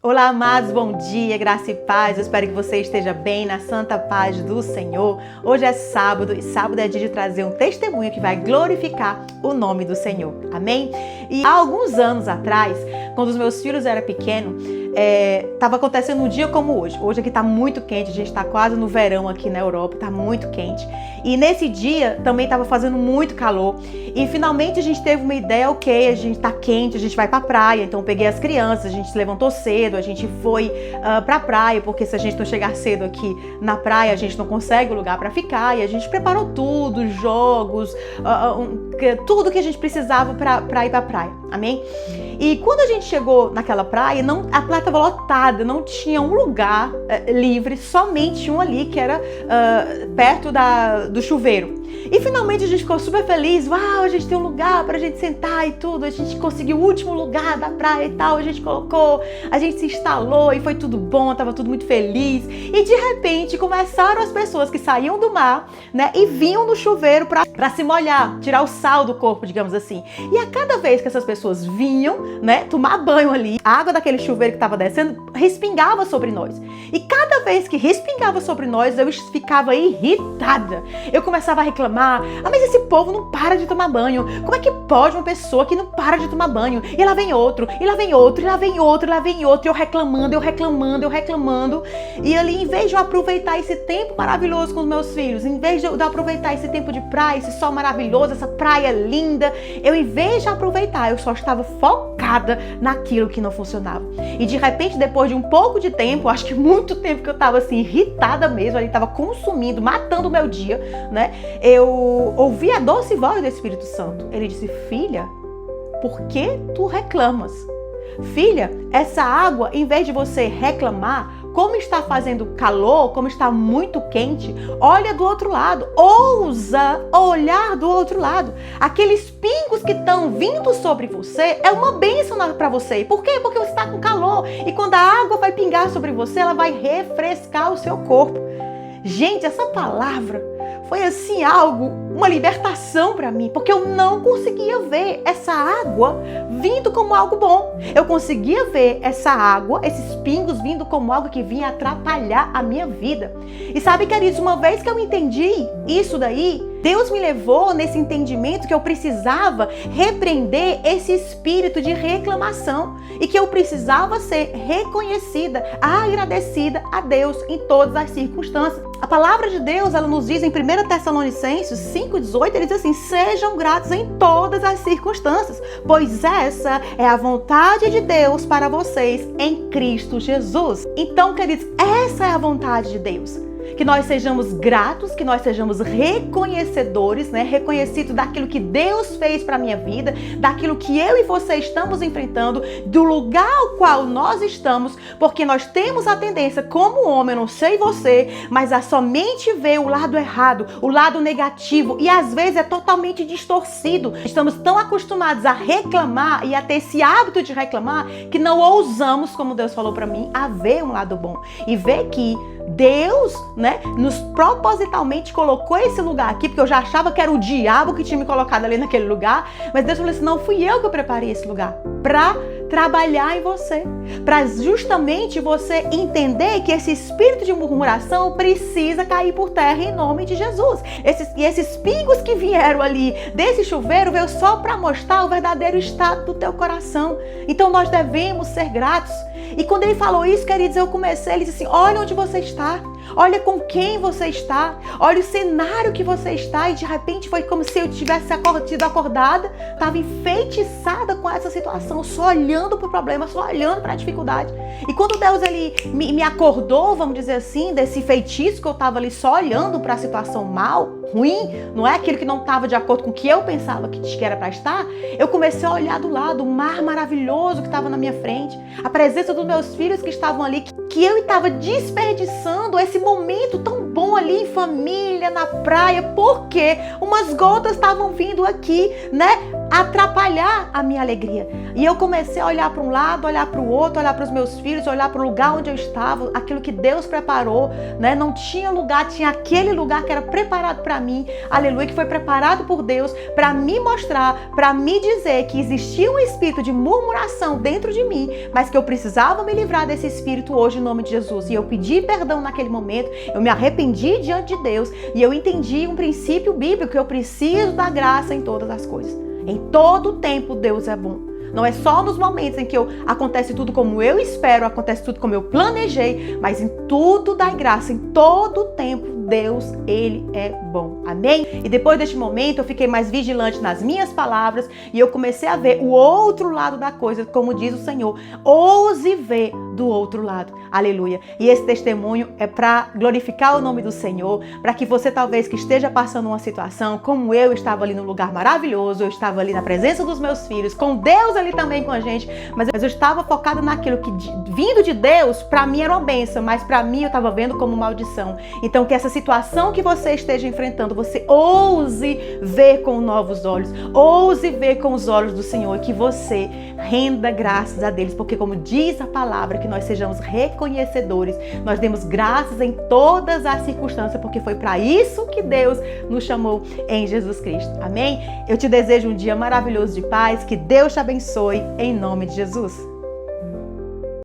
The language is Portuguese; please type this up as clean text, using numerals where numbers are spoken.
Olá, amados, bom dia, graça e paz. Eu espero que você esteja bem, na santa paz do Senhor. Hoje é sábado e sábado é dia de trazer um testemunho que vai glorificar o nome do Senhor. Amém? E há alguns anos atrás, quando os meus filhos eram pequenos, estava acontecendo um dia como hoje. Hoje aqui está muito quente, a gente está quase no verão aqui na Europa, está muito quente. E nesse dia também estava fazendo muito calor. E finalmente a gente teve uma ideia, ok, a gente está quente, a gente vai para a praia. Então eu peguei as crianças, a gente se levantou cedo, a gente foi para a praia, porque se a gente não chegar cedo aqui na praia, a gente não consegue lugar para ficar. E a gente preparou tudo, jogos, tudo que a gente precisava para ir para a praia. Amém? E quando a gente chegou naquela praia, a praia estava lotada, não tinha um lugar livre, somente um ali que era perto do chuveiro. E finalmente a gente ficou super feliz, uau, a gente tem um lugar pra gente sentar e tudo, a gente conseguiu o último lugar da praia e tal, a gente colocou, a gente se instalou e foi tudo bom, tava tudo muito feliz. E de repente começaram as pessoas que saíam do mar, né, e vinham no chuveiro pra se molhar, tirar o sal do corpo, digamos assim. E a cada vez que essas pessoas vinham, né, tomar banho ali, a água daquele chuveiro que tava descendo respingava sobre nós. E cada vez que respingava sobre nós, eu ficava irritada. Eu começava a reclamar, mas esse povo não para de tomar banho. Como é que pode uma pessoa que não para de tomar banho? E lá vem outro, e lá vem outro, e lá vem outro, e lá vem outro. E eu reclamando. E ali, em vez de eu aproveitar esse tempo maravilhoso com os meus filhos, em vez de eu aproveitar esse tempo de praia, esse sol maravilhoso, essa praia linda, em vez de aproveitar, eu só estava focada naquilo que não funcionava. E de repente, depois de um pouco de tempo, acho que muito tempo que eu estava assim, irritada mesmo, ali estava consumindo, matando o meu dia, né? Eu ouvi a doce voz do Espírito Santo. Ele disse: filha, por que tu reclamas? Filha, essa água, em vez de você reclamar, como está fazendo calor, como está muito quente, olha do outro lado, ousa olhar do outro lado. Aqueles pingos que estão vindo sobre você é uma bênção para você. Por quê? Porque você está com calor e quando a água vai pingar sobre você, ela vai refrescar o seu corpo. Gente, essa palavra foi assim uma libertação para mim, porque eu não conseguia ver essa água vindo como algo bom. Eu conseguia ver essa água, esses pingos vindo como algo que vinha atrapalhar a minha vida. E sabe, queridos, uma vez que eu entendi isso daí, Deus me levou nesse entendimento que eu precisava repreender esse espírito de reclamação e que eu precisava ser reconhecida, agradecida a Deus em todas as circunstâncias. A palavra de Deus, ela nos diz em 1 Tessalonicenses 5,18, ele diz assim: sejam gratos em todas as circunstâncias, pois essa é a vontade de Deus para vocês em Cristo Jesus. Então, queridos, essa é a vontade de Deus. Que nós sejamos gratos, que nós sejamos reconhecedores, né? Reconhecidos daquilo que Deus fez para a minha vida, daquilo que eu e você estamos enfrentando, do lugar ao qual nós estamos, porque nós temos a tendência, como homem, eu não sei você, mas a somente ver o lado errado, o lado negativo, e às vezes é totalmente distorcido. Estamos tão acostumados a reclamar e a ter esse hábito de reclamar que não ousamos, como Deus falou para mim, a ver um lado bom e ver que Deus, né, nos propositalmente colocou esse lugar aqui, porque eu já achava que era o diabo que tinha me colocado ali naquele lugar, mas Deus falou assim: não, fui eu que preparei esse lugar para trabalhar em você, para justamente você entender que esse espírito de murmuração precisa cair por terra em nome de Jesus. Esses pingos que vieram ali desse chuveiro veio só para mostrar o verdadeiro estado do teu coração. Então nós devemos ser gratos. E quando ele falou isso, queridos, ele disse assim: olha onde você está, olha com quem você está, olha o cenário que você está. E de repente foi como se eu tivesse sido acordada, estava enfeitiçada com essa situação, só olhando para o problema, só olhando para a dificuldade. E quando Deus ele me acordou, vamos dizer assim, desse feitiço que eu estava ali só olhando para a situação ruim, não é aquilo que não estava de acordo com o que eu pensava que era para estar, eu comecei a olhar do lado, o mar maravilhoso que estava na minha frente, a presença dos meus filhos que estavam ali, que eu estava desperdiçando esse momento tão bom ali em família, na praia, porque umas gotas estavam vindo aqui, né, atrapalhar a minha alegria. E eu comecei a olhar para um lado, olhar para o outro, olhar para os meus filhos, olhar para o lugar onde eu estava, aquilo que Deus preparou, né? Não tinha lugar, tinha aquele lugar que era preparado para mim, aleluia, que foi preparado por Deus para me mostrar, para me dizer que existia um espírito de murmuração dentro de mim, mas que eu precisava me livrar desse espírito hoje em nome de Jesus. E eu pedi perdão naquele momento, eu me arrependi diante de Deus e eu entendi um princípio bíblico, que eu preciso da graça em todas as coisas. Em todo tempo Deus é bom. Não é só nos momentos em que acontece tudo como eu espero, acontece tudo como eu planejei, mas em tudo dá graça, em todo tempo Deus, Ele é bom. Amém? E depois deste momento eu fiquei mais vigilante nas minhas palavras e eu comecei a ver o outro lado da coisa, como diz o Senhor. Ouse ver do outro lado. Aleluia. E esse testemunho é para glorificar o nome do Senhor, para que você talvez que esteja passando uma situação, como eu estava ali num lugar maravilhoso, eu estava ali na presença dos meus filhos, com Deus ali também com a gente, mas eu estava focada naquilo que vindo de Deus, para mim era uma bênção, mas para mim eu estava vendo como maldição. Então que essa situação que você esteja enfrentando, você ouse ver com novos olhos, ouse ver com os olhos do Senhor e que você renda graças a Deus, porque como diz a palavra, que nós sejamos reconhecedores, nós demos graças em todas as circunstâncias, porque foi para isso que Deus nos chamou em Jesus Cristo. Amém? Eu te desejo um dia maravilhoso de paz, que Deus te abençoe em nome de Jesus.